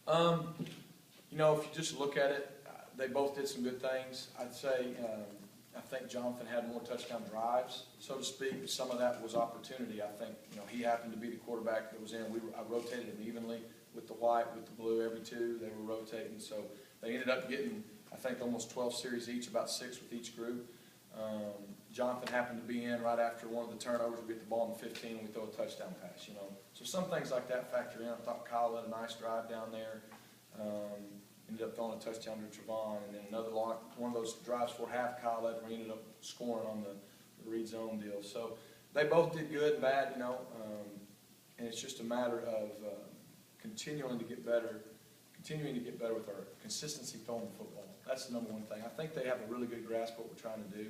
You know, if you just look at it, they both did some good things. I'd say, I think Jonathan had more touchdown drives, so to speak. But some of that was opportunity. I think, you know, he happened to be the quarterback that was in. I rotated him evenly with the white, with the blue, every two. They were rotating, so they ended up getting, I think, almost 12 series each, about 6 with each group. Jonathan happened to be in right after one of the turnovers. We get the ball in the 15 and we throw a touchdown pass, you know. So some things like that factor in. I thought Kyle led a nice drive down there. Ended up throwing a touchdown to Trevon, and then another one of those drives for half Kyle led where he ended up scoring on the read zone deal. So they both did good and bad, you know, and it's just a matter of continuing to get better with our consistency throwing the football. That's the number one thing. I think they have a really good grasp of what we're trying to do,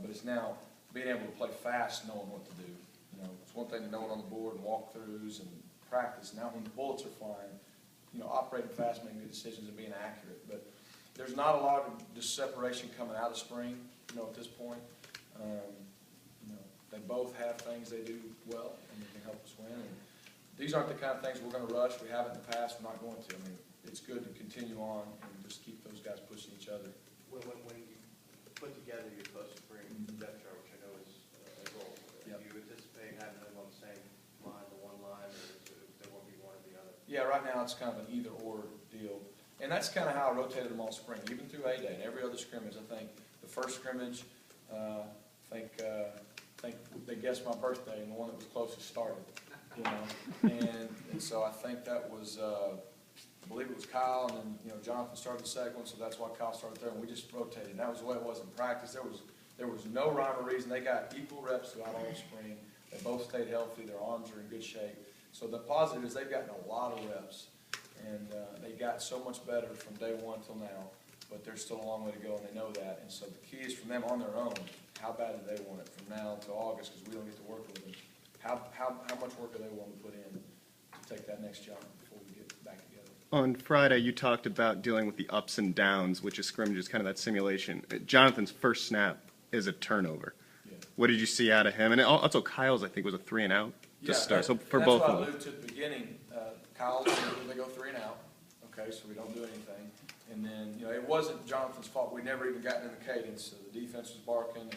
but it's now being able to play fast, knowing what to do. You know, it's one thing to know it on the board and walkthroughs and practice. Now when the bullets are flying, you know, operating fast, making good decisions, and being accurate. But there's not a lot of just separation coming out of spring, you know, at this point. You know, they both have things they do well, and they can help us win. And these aren't the kind of things we're going to rush. We haven't in the past. We're not going to. I mean, it's good to continue on and just keep those guys pushing each other. When you put together your post-spring depth chart, which I know is a goal, Yep. do you anticipate having them on the same line, the one line, or there won't be one or the other? Yeah, right now it's kind of an either-or deal. And that's kind of how I rotated them all spring, even through A-Day and every other scrimmage. I think the first scrimmage, I think they guessed my birthday, and the one that was closest started, you know. And so I think that was, I believe it was Kyle, and then, you know, Jonathan started the second one, so that's why Kyle started there, and we just rotated. And that was the way it was in practice. There was no rhyme or reason. They got equal reps throughout all spring. They both stayed healthy. Their arms are in good shape. So the positive is they've gotten a lot of reps, and they got so much better from day one till now, but there's still a long way to go, and they know that. And so the key is from them on their own, how bad do they want it from now until August, because we don't get to work with them. How much work are they willing to put in to take that next jump before we get back together? On Friday, you talked about dealing with the ups and downs, which is scrimmages, kind of that simulation. Jonathan's first snap is a turnover. Yeah. What did you see out of him? And also Kyle's, I think, was a 3-and-out to start. So for both of them. That's what I alluded to at the beginning. Kyle's, they go 3-and-out, okay, so we don't do anything. And then, you know, it wasn't Jonathan's fault. We never even gotten in the cadence. So the defense was barking, and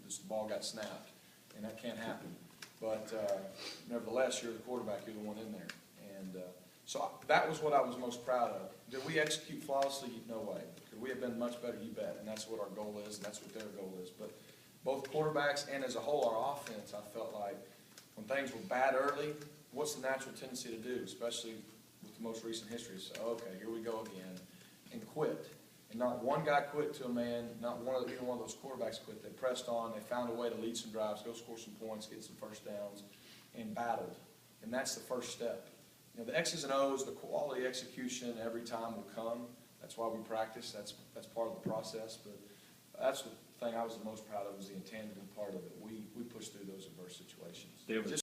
the ball got snapped, and that can't happen. But nevertheless, you're the quarterback. You're the one in there. And so that was what I was most proud of. Did we execute flawlessly? No way. Could we have been much better? You bet. And that's what our goal is, and that's what their goal is. But both quarterbacks and as a whole, our offense, I felt like when things were bad early, what's the natural tendency to do, especially with the most recent history? So, okay, here we go again, and quit. And not one guy quit to a man, not either one of those quarterbacks quit. They pressed on, they found a way to lead some drives, go score some points, get some first downs, and battled. And that's the first step. You know, the X's and O's, the quality execution every time will come. That's why we practice. That's part of the process. But that's the thing I was the most proud of, was the intangible part of it. We pushed through those adverse situations.